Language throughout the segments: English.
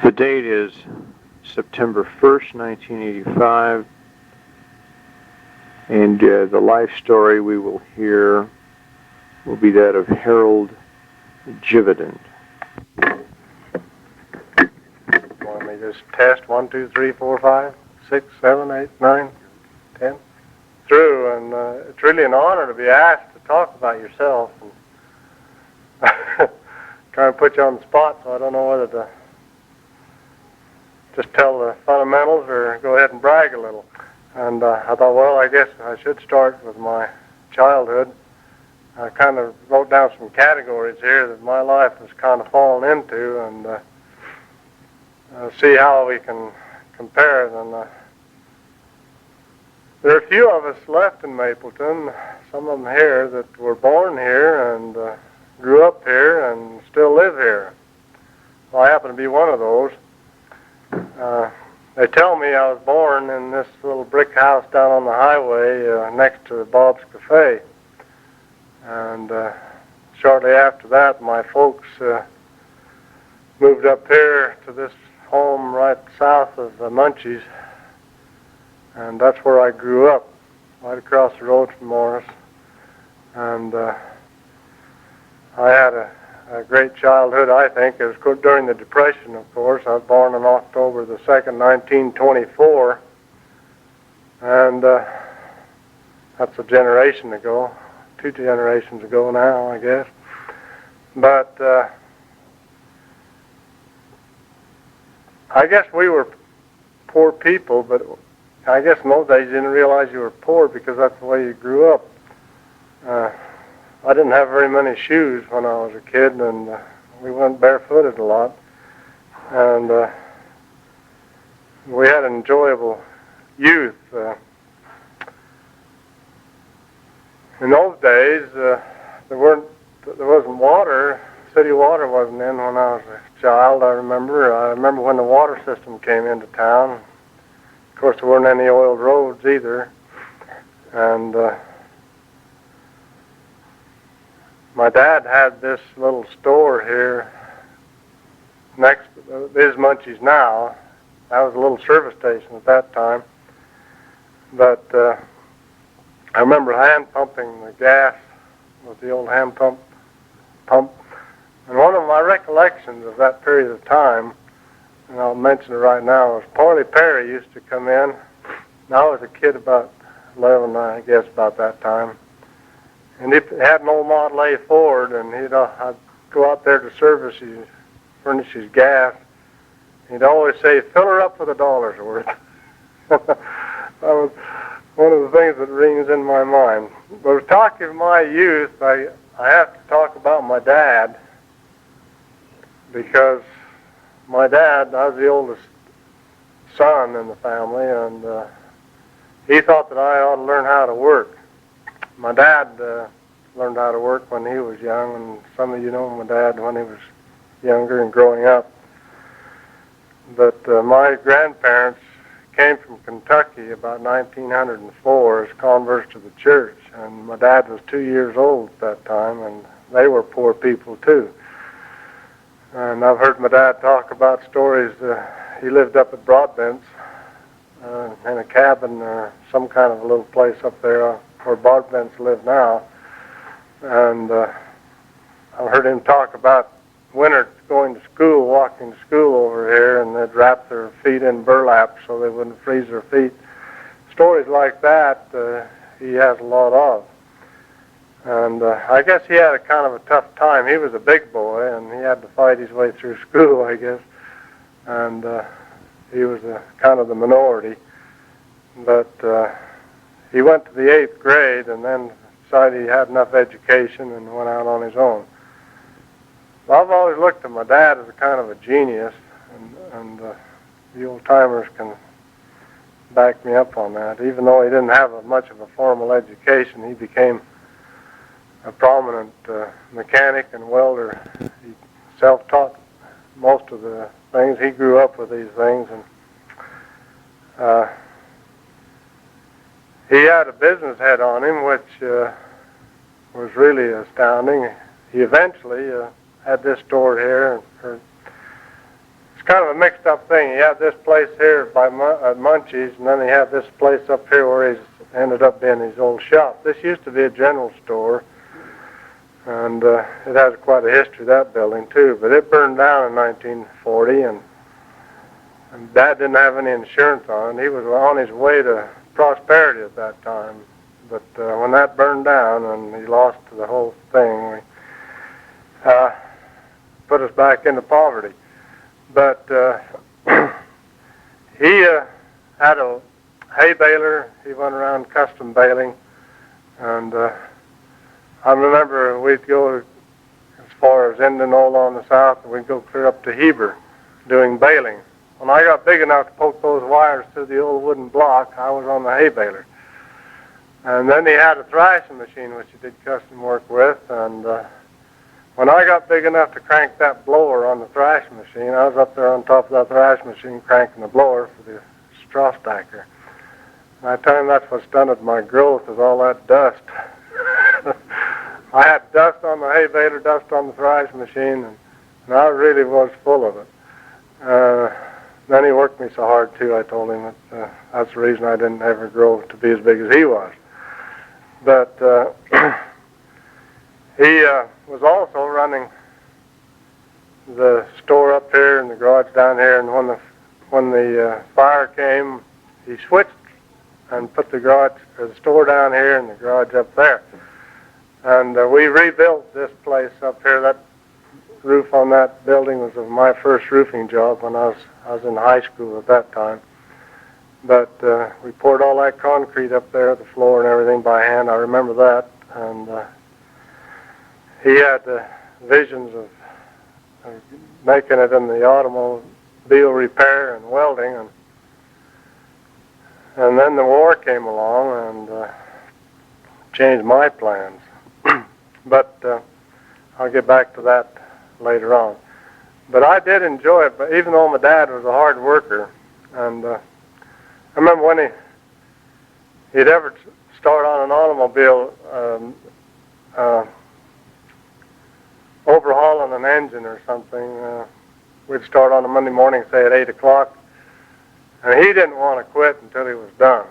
The date is September 1st, 1985, and the life story we will hear will be that of Harold Gividen. Want me to just test 1, 2, 3, 4, 5, 6, 7, 8, 9, 10? Through, and it's really an honor to be asked to talk about yourself. And trying to put you on the spot, so I don't know whether to just tell the fundamentals or go ahead and brag a little. And I thought, well, I guess I should start with my childhood. I kind of wrote down some categories here that my life has kind of fallen into, and see how we can compare it. And there are a few of us left in Mapleton, some of them here that were born here and grew up here and still live here. Well, I happen to be one of those. They tell me I was born in this little brick house down on the highway next to Bob's Cafe. And shortly after that, my folks moved up here to this home right south of Munchies. And that's where I grew up, right across the road from Morris. And I had a great childhood, I think. It was during the Depression, of course. I was born on October the 2nd, 1924. And that's a generation ago, 2 generations ago now, I guess. But I guess we were poor people, but I guess in those days you didn't realize you were poor because that's the way you grew up. I didn't have very many shoes when I was a kid, and we went barefooted a lot. And we had an enjoyable youth. In those days, there wasn't water. City water wasn't in when I was a child, I remember. I remember when the water system came into town. Of course, there weren't any oiled roads either. And my dad had this little store here next to his Munchies now. That was a little service station at that time. But I remember hand pumping the gas with the old hand pump. And one of my recollections of that period of time, and I'll mention it right now, was Parley Perry used to come in. And I was a kid about 11, I guess, about that time. And he had an old Model A Ford, and I'd go out there to furnish his gas. He'd always say, "Fill her up with $1 worth." That was one of the things that rings in my mind. But talking of my youth, I have to talk about my dad, because my dad, I was the oldest son in the family, and he thought that I ought to learn how to work. My dad learned how to work when he was young, and some of you know my dad when he was younger and growing up. But my grandparents came from Kentucky about 1904 as converts to the church, and my dad was 2 years old at that time, and they were poor people too. And I've heard my dad talk about stories. He lived up at Broadbent's in a cabin or some kind of a little place up there where Broadbent's live now. And I've heard him talk about winter going to school, walking to school over here, and they'd wrap their feet in burlap so they wouldn't freeze their feet. Stories like that he has a lot of. And I guess he had a kind of a tough time. He was a big boy, and he had to fight his way through school, I guess. And he was kind of the minority. But he went to the 8th grade and then decided he had enough education and went out on his own. Well, I've always looked at my dad as a kind of a genius, and the old-timers can back me up on that. Even though he didn't have much of a formal education, he became a prominent mechanic and welder. He self-taught most of the things. He grew up with these things, and he had a business head on him, which was really astounding. He eventually had this store here, or it's kind of a mixed up thing. He had this place here by Munchie's, and then he had this place up here where he's ended up being his old shop. This used to be a general store, and it has quite a history, that building too, but it burned down in 1940, and Dad didn't have any insurance on it. He was on his way to prosperity at that time, but when that burned down and he lost the whole thing, put us back into poverty. But he had a hay baler. He went around custom baling, and I remember we'd go as far as Indianola on the south, and we'd go clear up to Heber doing baling. When I got big enough to poke those wires through the old wooden block, I was on the hay baler. And then he had a thrashing machine, which he did custom work with, and when I got big enough to crank that blower on the thrashing machine, I was up there on top of that thrashing machine cranking the blower for the straw stacker. And I tell him that's what stunted my growth, is all that dust. I had dust on the hay baler, dust on the thrashing machine, and I really was full of it. Then he worked me so hard, too, I told him that that's the reason I didn't ever grow to be as big as he was. But he was also running the store up here and the garage down here, and when the fire came, he switched and put the garage, or the store down here and the garage up there. And we rebuilt this place up here. That roof on that building was of my first roofing job when I was in high school at that time. But we poured all that concrete up there, the floor and everything by hand. I remember that. And he had visions of making it in the automobile repair and welding. And then the war came along and changed my plans. But I'll get back to that later on. But I did enjoy it, but even though my dad was a hard worker, and I remember when he'd ever start on an automobile, overhauling an engine or something, we'd start on a Monday morning, say at 8 o'clock, and he didn't want to quit until he was done.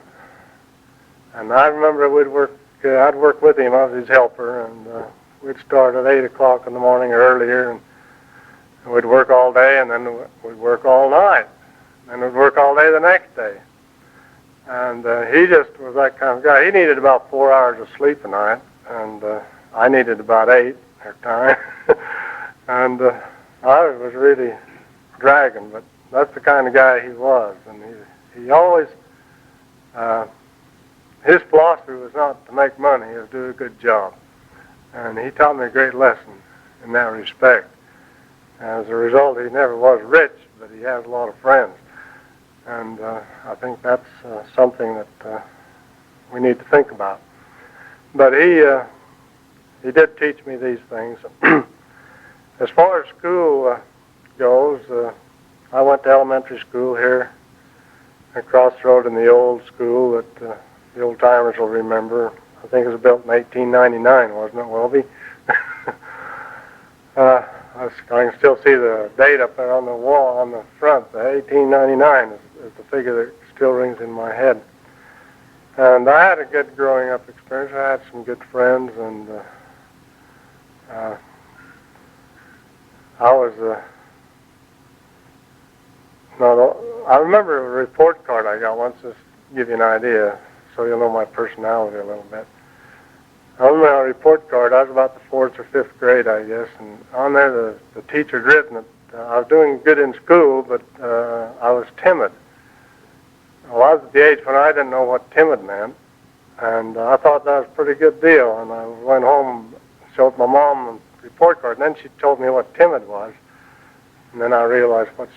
And I remember I'd work with him, I was his helper, and we'd start at 8 o'clock in the morning or earlier, and we'd work all day, and then we'd work all night, and we'd work all day the next day. And he just was that kind of guy. He needed about 4 hours of sleep a night, and I needed about 8 at time. And I was really dragging, but that's the kind of guy he was. And he always, his philosophy was not to make money, it was to do a good job. And he taught me a great lesson in that respect. As a result, he never was rich, but he has a lot of friends. And I think that's something that we need to think about. But he did teach me these things. As far as school goes, I went to elementary school here across the road in the old school that the old-timers will remember. I think it was built in 1899, wasn't it, Welby? I can still see the date up there on the wall on the front. The 1899 is the figure that still rings in my head. And I had a good growing up experience. I had some good friends, and I remember a report card I got once, just to give you an idea, so you'll know my personality a little bit. On my report card, I was about the 4th or 5th grade, I guess, and on there the teacher had written that I was doing good in school, but I was timid. Well, I was at the age when I didn't know what timid meant, and I thought that was a pretty good deal, and I went home and showed my mom the report card, and then she told me what timid was, and then I realized what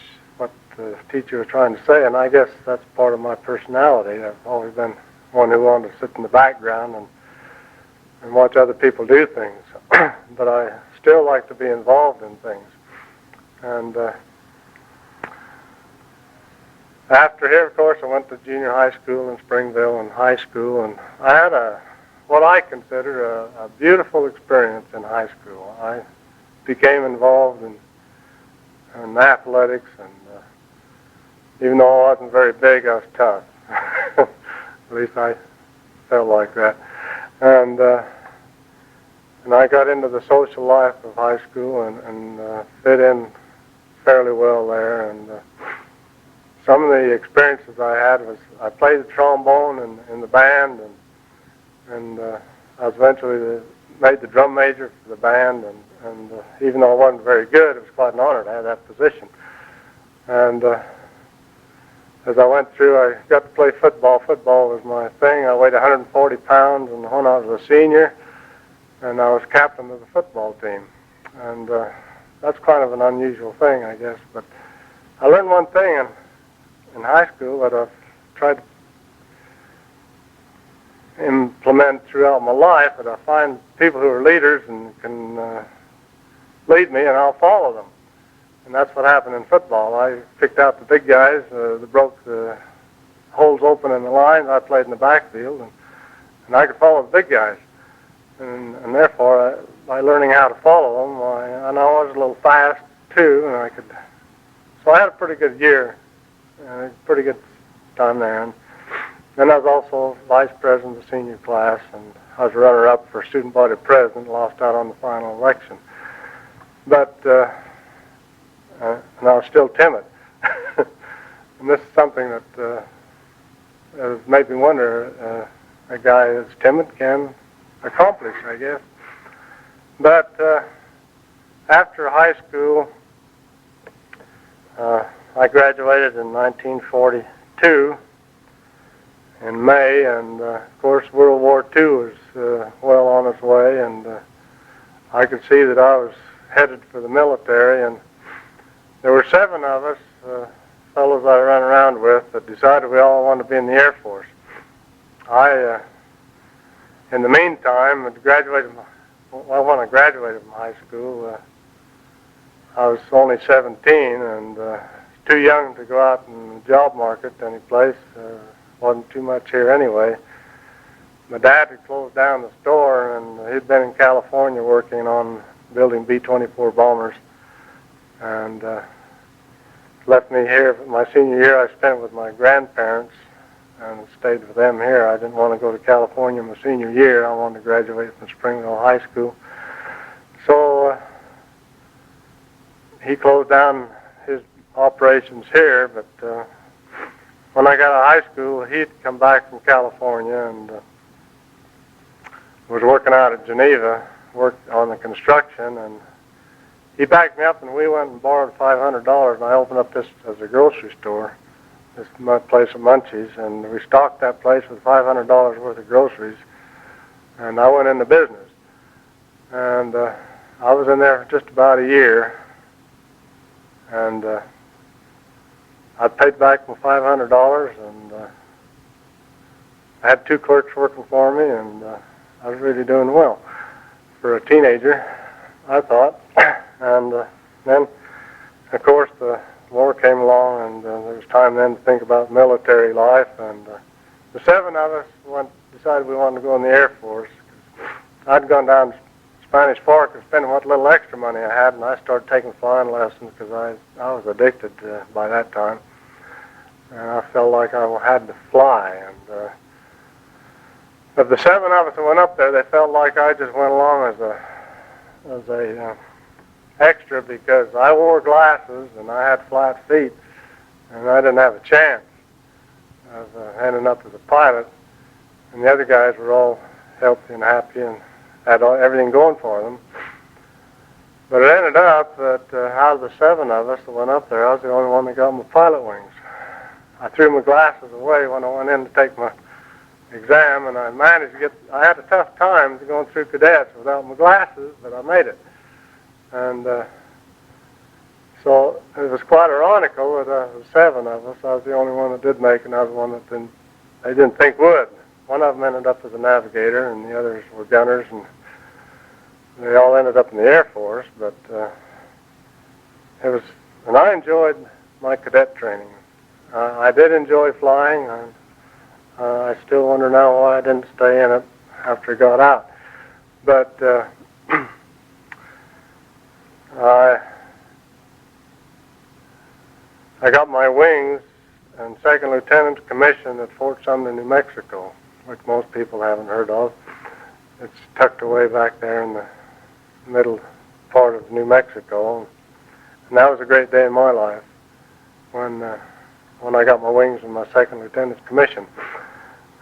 the teacher was trying to say, and I guess that's part of my personality. I've always been one who wanted to sit in the background and watch other people do things. But I still like to be involved in things. And after here, of course, I went to junior high school in Springville and high school, and I had what I consider a beautiful experience in high school. I became involved in and athletics, and even though I wasn't very big, I was tough. At least I felt like that. And I got into the social life of high school and fit in fairly well there. And some of the experiences I had was I played the trombone in the band, and I was eventually made the drum major for the band. And even though I wasn't very good, it was quite an honor to have that position. And as I went through, I got to play football. Football was my thing. I weighed 140 pounds, and when I was a senior, and I was captain of the football team. And that's kind of an unusual thing, I guess. But I learned one thing in high school that I've tried to implement throughout my life, that I find people who are leaders and can lead me, and I'll follow them. And that's what happened in football. I picked out the big guys that broke the holes open in the lines. I played in the backfield, and I could follow the big guys. And therefore, by learning how to follow them, I know I was a little fast too, and so I had a pretty good year, a pretty good time there. And then I was also vice president of the senior class, and I was runner-up for student body president, lost out on the final election. But and I was still timid. And this is something that has made me wonder, a guy that's timid can accomplish, I guess. But after high school, I graduated in 1942 in May, and of course World War II was well on its way, and I could see that I was headed for the military, and there were 7 of us, fellows I ran around with, that decided we all wanted to be in the Air Force. I, in the meantime, when I graduated from high school, I was only 17 and too young to go out in the job market any place. Wasn't too much here anyway. My dad had closed down the store, and he'd been in California working on building B-24 bombers, and left me here. My senior year I spent with my grandparents and stayed with them here. I didn't want to go to California my senior year. I wanted to graduate from Springville High School. So he closed down his operations here, but when I got out of high school, he'd come back from California and was working out at Geneva, worked on the construction, and he backed me up, and we went and borrowed $500, and I opened up this as a grocery store, this place of Munchies, and we stocked that place with $500 worth of groceries, and I went into business. And I was in there for just about a year, and I paid back my $500, and I had 2 clerks working for me, and I was really doing well for a teenager, I thought. And then, of course, the war came along, and there was time then to think about military life. And the 7 of us decided we wanted to go in the Air Force. I'd gone down to Spanish Fork and spent what little extra money I had, and I started taking flying lessons because I was addicted by that time. And I felt like I had to fly. And of the 7 of us that went up there, they felt like I just went along as a extra because I wore glasses and I had flat feet, and I didn't have a chance of ending up as a pilot. And the other guys were all healthy and happy and had everything going for them. But it ended up that out of the 7 of us that went up there, I was the only one that got my pilot wings. I threw my glasses away when I went in to take my exam, and I managed to get. I had a tough time going through cadets without my glasses, but I made it. And so it was quite ironical that the 7 of us, I was the only one that did make it, and I was the one that they didn't think would. One of them ended up as a navigator, and the others were gunners, and they all ended up in the Air Force. But and I enjoyed my cadet training. I did enjoy flying. I still wonder now why I didn't stay in it after I got out. But I got my wings and second lieutenant's commission at Fort Sumner, New Mexico, which most people haven't heard of. It's tucked away back there in the middle part of New Mexico. And that was a great day in my life when I got my wings and my second lieutenant's commission.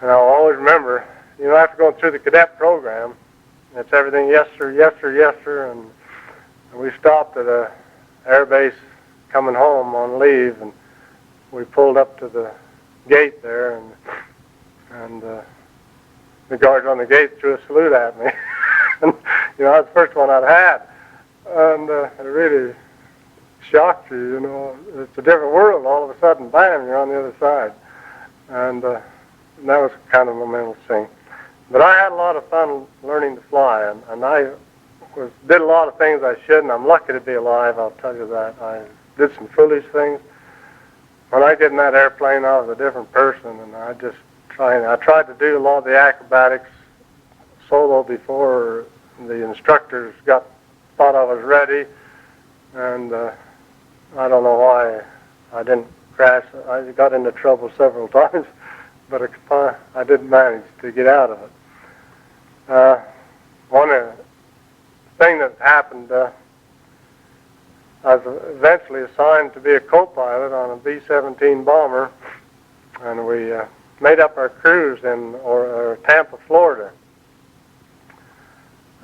And I'll always remember, after going through the cadet program, it's everything yes sir, yes sir, yes sir, and we stopped at a air base coming home on leave, and we pulled up to the gate there, and the guards on the gate threw a salute at me. And, I was the first one I'd had, and it really shocked you, It's a different world. All of a sudden, bam, you're on the other side. And that was kind of a mental thing. But I had a lot of fun learning to fly, and I did a lot of things I shouldn't. I'm lucky to be alive, I'll tell you that. I did some foolish things. When I get in that airplane, I was a different person, and I tried to do a lot of the acrobatics solo before the instructors thought I was ready, and I don't know why I didn't crash. I got into trouble several times, but I did manage to get out of it. One thing that happened, I was eventually assigned to be a co-pilot on a B-17 bomber, and we made up our crews in Tampa, Florida.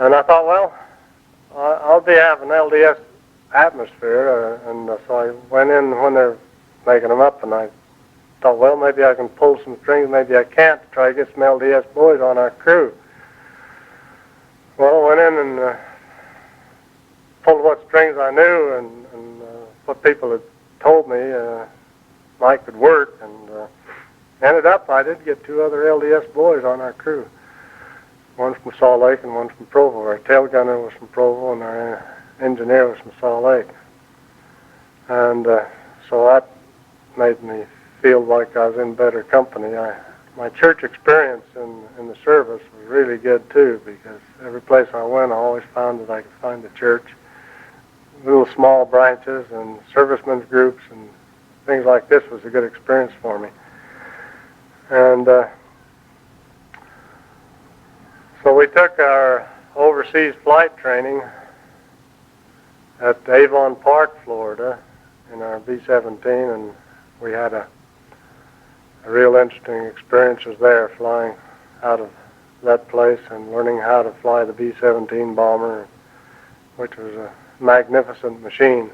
And I thought, well, I'll be having LDS atmosphere, and so I went in when they're making them up, and I thought, well, maybe I can pull some strings, maybe I can't, to try to get some LDS boys on our crew. Well, I went in and pulled what strings I knew and what people had told me might could work, and ended up I did get 2 other LDS boys on our crew. One from Salt Lake and one from Provo. Our tail gunner was from Provo, and our engineer was from Salt Lake. And so that made me feel like I was in better company. My church experience in the service was really good too, because every place I went, I always found that I could find a church, little small branches and servicemen's groups and things like this was a good experience for me. And so we took our overseas flight training at Avon Park, Florida, in our B-17, and we had a real interesting experiences there, flying out of that place and learning how to fly the B-17 bomber, which was a magnificent machine.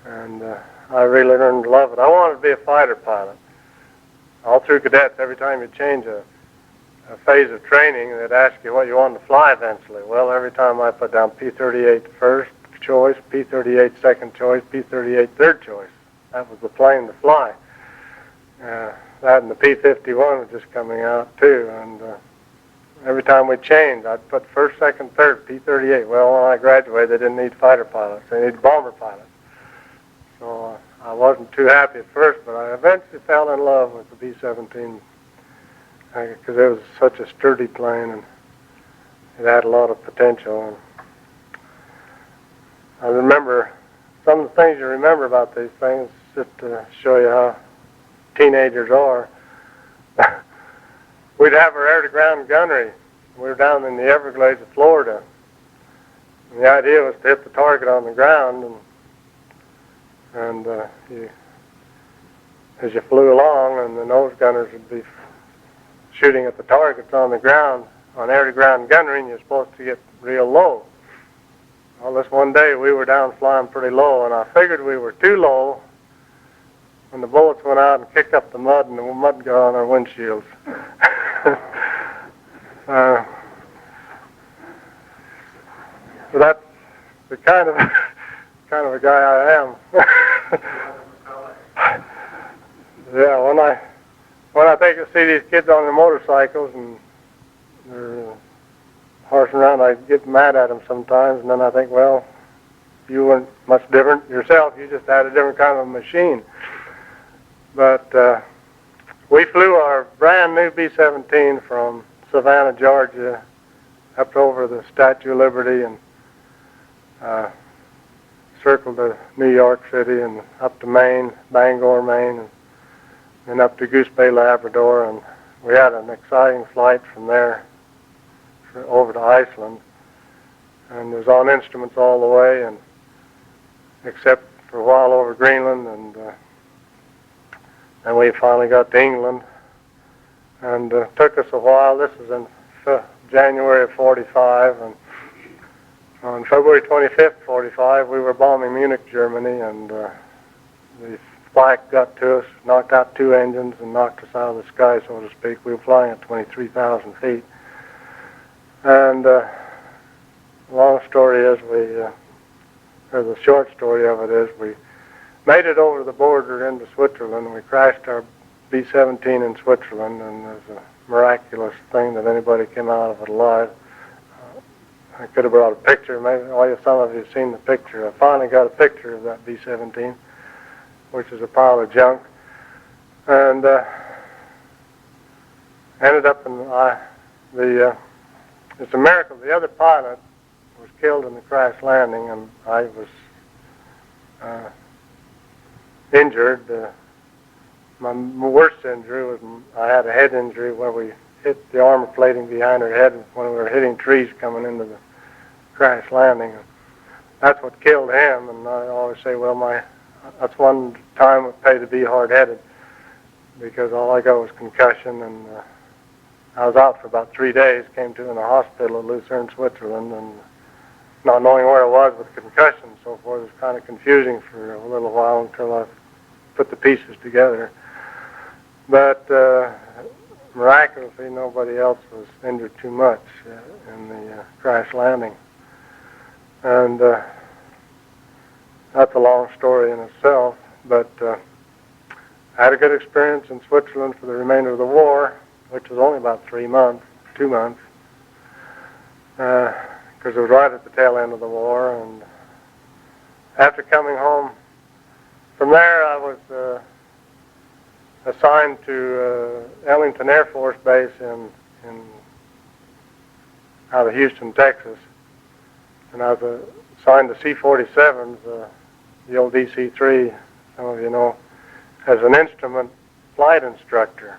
And I really learned to love it. I wanted to be a fighter pilot. All through cadets, every time you change a phase of training, they'd ask you what you wanted to fly eventually. Well, every time I put down P-38 first choice, P-38 second choice, P-38 third choice. That was the plane to fly. That and the P-51 was just coming out too, and every time we changed, I'd put first, second, third, P-38. Well, when I graduated, they didn't need fighter pilots. They needed bomber pilots. So I wasn't too happy at first, but I eventually fell in love with the B-17 because it was such a sturdy plane, and it had a lot of potential. And I remember some of the things you remember about these things, just to show you how teenagers are. We'd have our air-to-ground gunnery. We were down in the Everglades of Florida. And the idea was to hit the target on the ground, and as you flew along, and the nose gunners would be shooting at the targets on the ground on air-to-ground gunnery, and you're supposed to get real low. Well, this one day we were down flying pretty low, and I figured we were too low when the bullets went out and kicked up the mud, and the mud got on our windshields. So that's the kind of a guy I am. Yeah, when I see these kids on their motorcycles and they're horsing around, I get mad at them sometimes, and then I think, well, you weren't much different yourself. You just had a different kind of machine. But we flew our brand new B-17 from Savannah, Georgia, up over the Statue of Liberty, and circled to New York City and up to Maine, Bangor, Maine, and then up to Goose Bay, Labrador, and we had an exciting flight from there over to Iceland, and was on instruments all the way, and except for a while over Greenland, and then we finally got to England, and took us a while. This is in January of 45, and on February 25th, 45, we were bombing Munich, Germany, and the flak got to us, knocked out 2 engines, and knocked us out of the sky, so to speak. We were flying at 23,000 feet. And the long story is or the short story of it is, we made it over the border into Switzerland, and we crashed our B-17 in Switzerland, and it was a miraculous thing that anybody came out of it alive. I could have brought a picture. Maybe some of you have seen the picture. I finally got a picture of that B-17, which is a pile of junk, and ended up in it's a miracle. The other pilot was killed in the crash landing, and I was injured. My worst injury was I had a head injury where we hit the armor plating behind our head when we were hitting trees coming into the crash landing. That's what killed him, and I always say, well, that's one time it paid to be hard-headed, because all I got was concussion, and I was out for about 3 days, came to in a hospital in Lucerne, Switzerland, and not knowing where I was with concussion and so forth, it was kind of confusing for a little while until I put the pieces together. But miraculously, nobody else was injured too much in the crash landing. And that's a long story in itself, but I had a good experience in Switzerland for the remainder of the war, which was only about 2 months, because it was right at the tail end of the war. And after coming home from there, I was assigned to Ellington Air Force Base out of Houston, Texas, and I was assigned to C-47s, the old DC-3, some of you know, as an instrument flight instructor.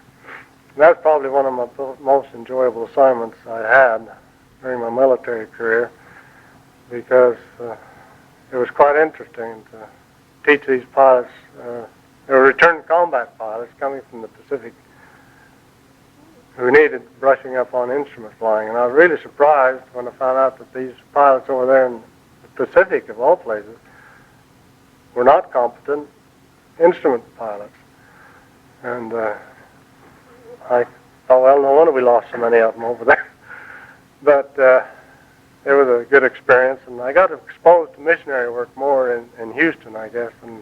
And that was probably one of my most enjoyable assignments I had during my military career, because it was quite interesting to teach these pilots. They were returned combat pilots coming from the Pacific who needed brushing up on instrument flying. And I was really surprised when I found out that these pilots over there in the Pacific, of all places, were not competent instrument pilots. And I thought, well, no wonder we lost so many of them over there. But it was a good experience, and I got exposed to missionary work more in Houston, I guess, than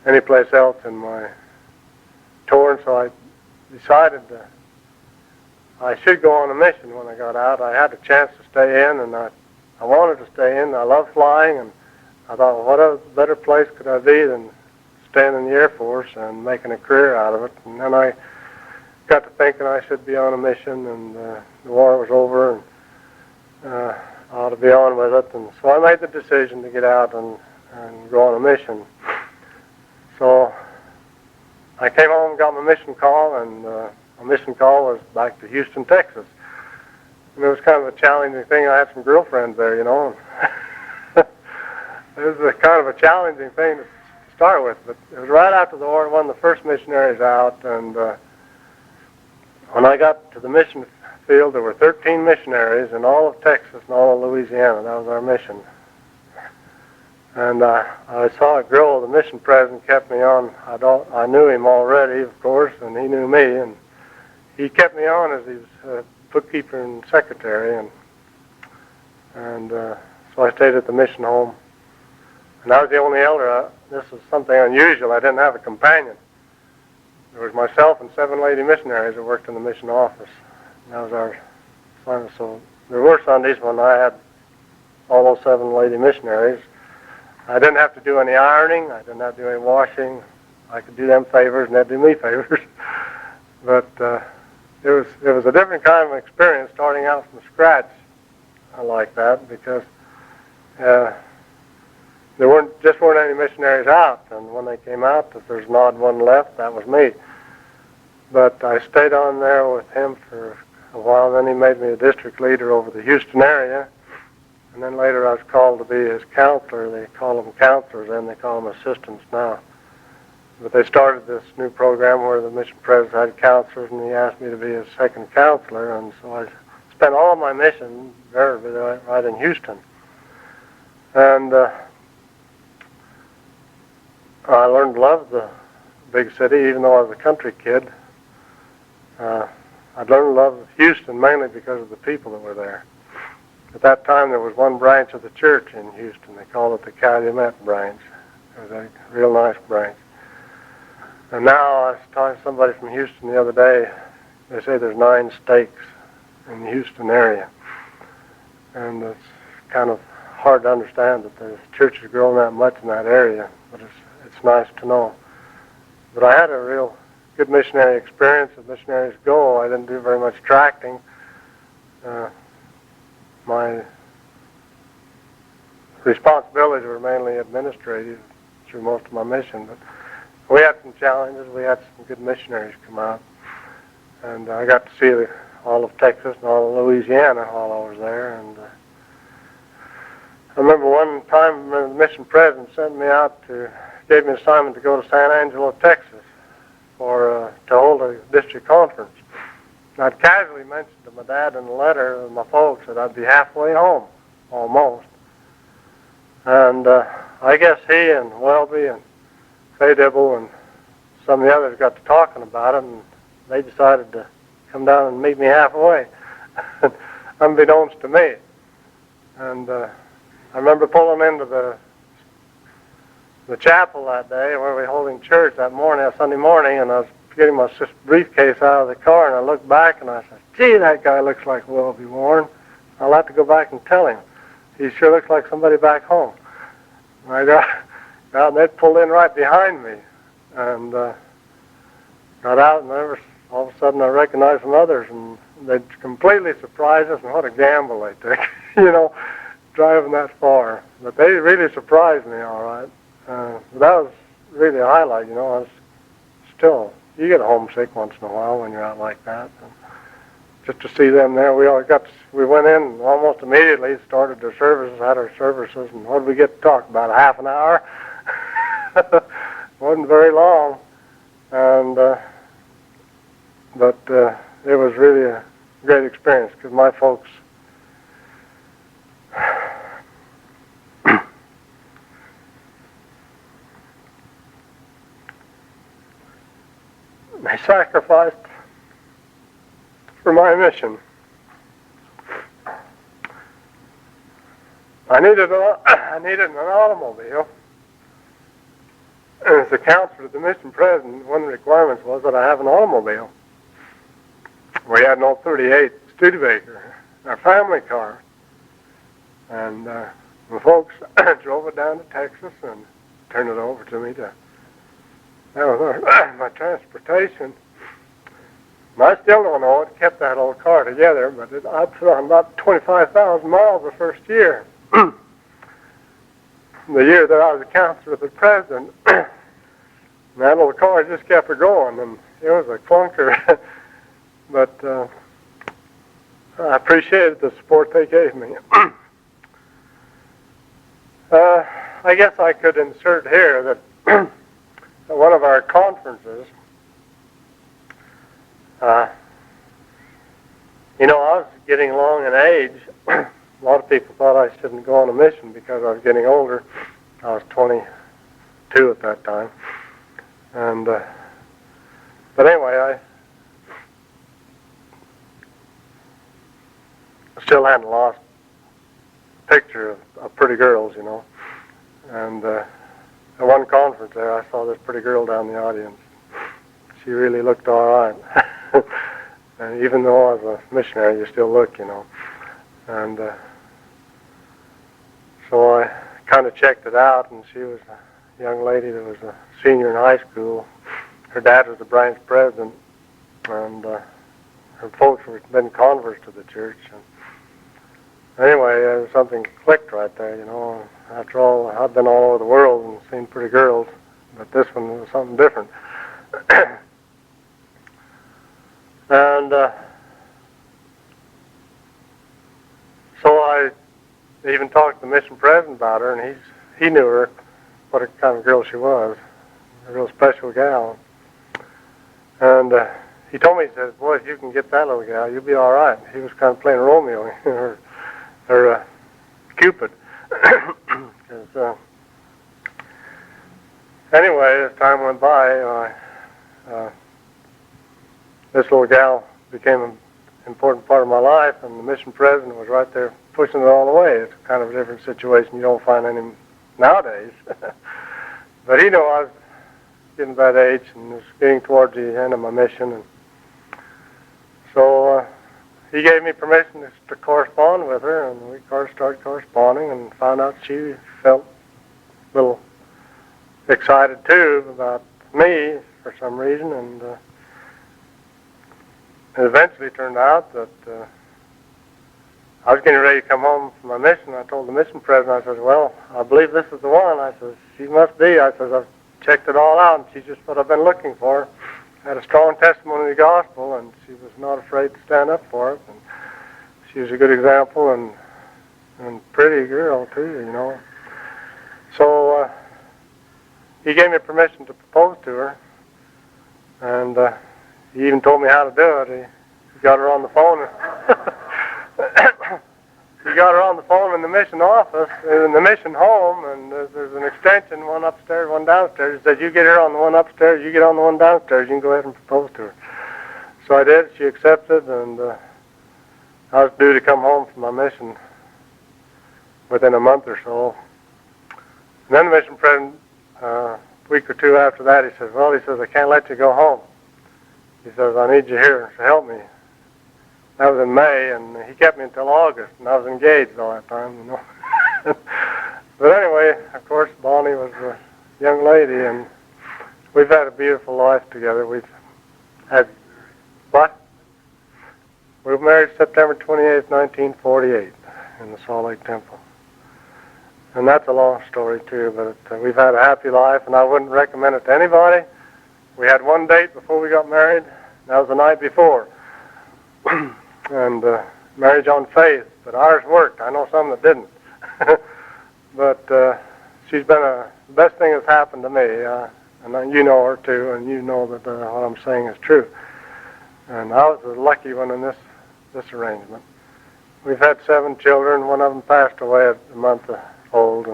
any place else in my tour. And so I decided I should go on a mission when I got out. I had a chance to stay in, and I wanted to stay in. I love flying, and I thought, well, what a better place could I be than staying in the Air Force and making a career out of it. And then I got to thinking I should be on a mission, and the war was over, and I ought to be on with it. And so I made the decision to get out and go on a mission. So I came home and got my mission call, and my mission call was back to Houston, Texas. And it was kind of a challenging thing. I had some girlfriends there, you know. It was a kind of a challenging thing to start with, but it was right after the war, one of the first missionaries out, and when I got to the mission field, there were 13 missionaries in all of Texas and all of Louisiana. That was our mission. And I saw it grow. The mission president kept me on. I knew him already, of course, and he knew me, and he kept me on as his bookkeeper and secretary, and so I stayed at the mission home. And I was the only elder. This is something unusual. I didn't have a companion. There was myself and 7 lady missionaries that worked in the mission office. And that was our assignment. So there were Sundays when I had all those 7 lady missionaries. I didn't have to do any ironing. I didn't have to do any washing. I could do them favors, and they'd do me favors. But it was a different kind of experience starting out from scratch like that, because there just weren't any missionaries out. And when they came out, if there's an odd one left, that was me. But I stayed on there with him for a while. Then he made me a district leader over the Houston area. And then later I was called to be his counselor. They call them counselors, and they call them assistants now. But they started this new program where the mission president had counselors, and he asked me to be his second counselor. And so I spent all of my mission right in Houston. And I learned to love the big city, even though I was a country kid. I learned to love Houston mainly because of the people that were there. At that time, there was one branch of the church in Houston. They called it the Calumet branch. It was a real nice branch. And now, I was talking to somebody from Houston the other day. They say there's 9 stakes in the Houston area. And it's kind of hard to understand that the church has grown that much in that area, but it's nice to know. But I had a real good missionary experience. As missionaries go, I didn't do very much tracting. My responsibilities were mainly administrative through most of my mission, but we had some challenges. We had some good missionaries come out, and I got to see all of Texas and all of Louisiana while I was there. And I remember one time the mission president sent me out gave me an assignment to go to San Angelo, Texas, to hold a district conference. And I'd casually mentioned to my dad in a letter to my folks that I'd be halfway home, almost. And I guess he and Welby and Fay Dibble and some of the others got to talking about it, and they decided to come down and meet me halfway, unbeknownst to me. And I remember pulling into the chapel that day where we were holding church that Sunday morning, and I was getting my briefcase out of the car, and I looked back and I said, "Gee, that guy looks like Welby Warren. I'll have to go back and tell him. He sure looks like somebody back home." And I got out, and they pulled in right behind me, and got out, and all of a sudden I recognized some others, and they completely surprised us, and what a gamble they took, driving that far. But they really surprised me, all right. That was really a highlight, I was still, you get homesick once in a while when you're out like that. And just to see them there, we went in and almost immediately started their services, had our services, and what did we get to talk about, a half an hour? Wasn't very long, and but it was really a great experience because my folks they sacrificed for my mission. I needed an automobile. And as a counselor to the mission president, one of the requirements was that I have an automobile. We had an old 38 Studebaker, our family car. And the folks drove it down to Texas and turned it over to me. That was my transportation. And I still don't know it kept that old car together, but I put on about 25,000 miles the first year. The year that I was a counselor with the president, that old car just kept her going, and it was a clunker. But I appreciated the support they gave me. I guess I could insert here that at one of our conferences, I was getting along in age. A lot of people thought I shouldn't go on a mission because I was getting older. I was 22 at that time. And but anyway, I still hadn't lost a picture of pretty girls, And at one conference there, I saw this pretty girl down in the audience. She really looked all right. And even though I was a missionary, you still look, And so I kind of checked it out, and she was a young lady that was a senior in high school. Her dad was the branch president, and her folks had been converts to the church. Anyway, something clicked right there, you know. After all, I've been all over the world and seen pretty girls, but this one was something different. And so I even talked to the mission president about her, and he knew her, what a kind of girl she was, a real special gal. And he told me, he said, boy, if you can get that little gal, you'll be all right. He was kind of playing Romeo, or Cupid. Anyway, as time went by, this little gal became an important part of my life, and the mission president was right there pushing it all the way. It's kind of a different situation you don't find any nowadays. But he knew I was getting that age and was getting towards the end of my mission, and so he gave me permission to correspond with her, and we started corresponding and found out she felt a little excited too about me for some reason, and it eventually turned out that I was getting ready to come home from my mission. I told the mission president, I said, well, I believe this is the one. I said, she must be. I said, I've checked it all out, and she's just what I've been looking for. Had a strong testimony of the gospel, and she was not afraid to stand up for it. And she was a good example, and pretty girl too, you know. So he gave me permission to propose to her, and he even told me how to do it. He got her on the phone. He got her on the phone in the mission office, in the mission home, and there's an extension, one upstairs, one downstairs. He said, you get her on the one upstairs, you get on the one downstairs, you can go ahead and propose to her. So I did. She accepted, and I was due to come home from my mission within a month or so. And then the mission president, a week or two after that, he says, well, he says, I can't let you go home. He says, I need you here, so help me. That was in May, and he kept me until August, and I was engaged all that time, you know. But anyway, of course, Bonnie was a young lady, and we've had a beautiful life together. We've had, what? We were married September 28th, 1948, in the Salt Lake Temple. And that's a long story, too, but we've had a happy life, and I wouldn't recommend it to anybody. We had one date before we got married. That was the night before. And marriage on faith, but ours worked. I know some that didn't. But she's been the best thing that's happened to me, and you know her too, and you know that what I'm saying is true. And I was the lucky one in this arrangement. We've had 7 children. One of them passed away at a month old,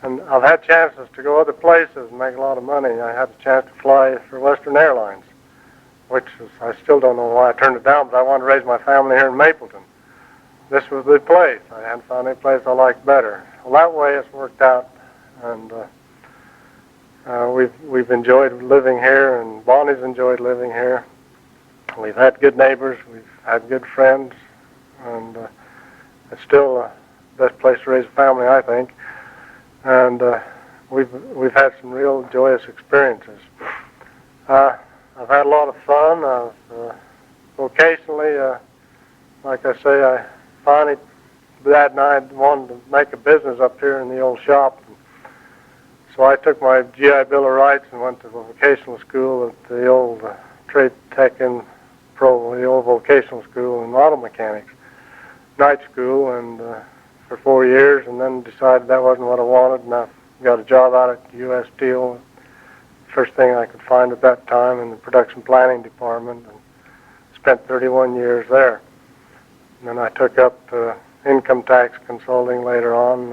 and I've had chances to go other places and make a lot of money. I had a chance to fly for Western Airlines, which is, I still don't know why I turned it down, but I wanted to raise my family here in Mapleton. This was the place. I hadn't found any place I liked better. Well, that way it's worked out, and we've enjoyed living here, and Bonnie's enjoyed living here. We've had good neighbors, we've had good friends, and it's still the best place to raise a family, I think. And we've had some real joyous experiences. I've had a lot of fun. Vocationally, like I say, I finally, Dad and I wanted to make a business up here in the old shop. So I took my GI Bill of Rights and went to vocational school at the old Trade Tech and Pro, the old vocational school in auto mechanics, night school, and for 4 years, and then decided that wasn't what I wanted, and I got a job out at U.S. Steel, first thing I could find at that time in the production planning department, and spent 31 years there. And then I took up income tax consulting later on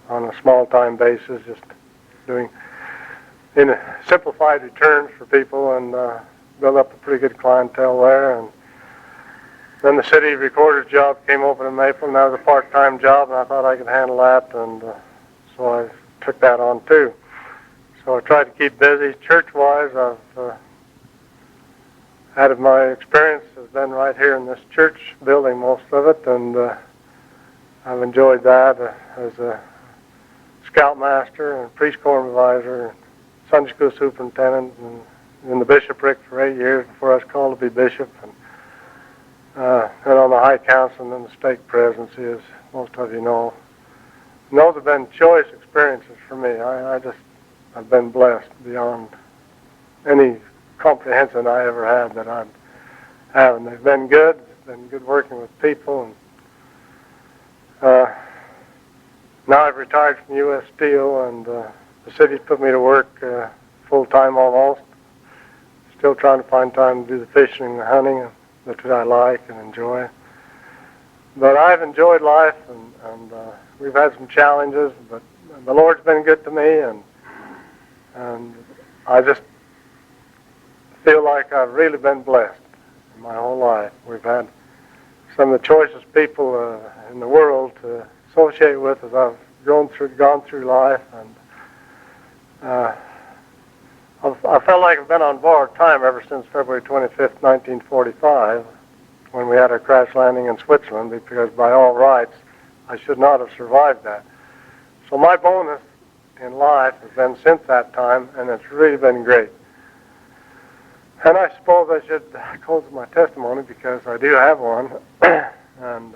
a small-time basis, just doing simplified returns for people, and built up a pretty good clientele there. And then the city recorder's job came open in Maple, and that was a part-time job, and I thought I could handle that, and so I took that on too. So I tried to keep busy. Church-wise, I've had my experience has been right here in this church building, most of it, and I've enjoyed that as a scoutmaster and priest corps advisor, Sunday school superintendent, and in the bishopric for 8 years before I was called to be bishop. And and on the High Council and the stake presidency, as most of you know. And those have been choice experiences for me. I've been blessed beyond any comprehension I ever had that I'd have. And they've been good. It's been good working with people. And now I've retired from U.S. Steel, and the city's put me to work full-time almost. Still trying to find time to do the fishing and the hunting that I like and enjoy. But I've enjoyed life, and we've had some challenges, but the Lord's been good to me, and I just feel like I've really been blessed in my whole life. We've had some of the choicest people in the world to associate with as I've gone through life, and I felt like I've been on borrowed time ever since February 25th, 1945, when we had our crash landing in Switzerland, because by all rights, I should not have survived that. So my bonus in life has been since that time, and it's really been great. And I suppose I should close my testimony, because I do have one, and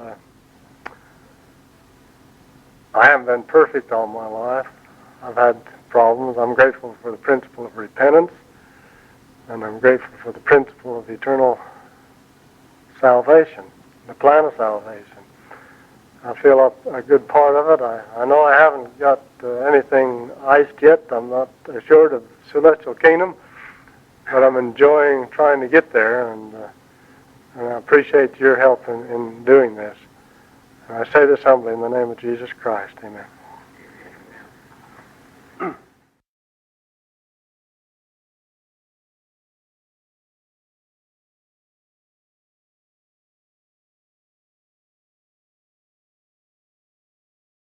I haven't been perfect all my life. I've had problems. I'm grateful for the principle of repentance, and I'm grateful for the principle of eternal salvation, the plan of salvation. I feel a good part of it. I know I haven't got anything iced yet. I'm not assured of celestial kingdom, but I'm enjoying trying to get there, and I appreciate your help in doing this. And I say this humbly in the name of Jesus Christ. Amen.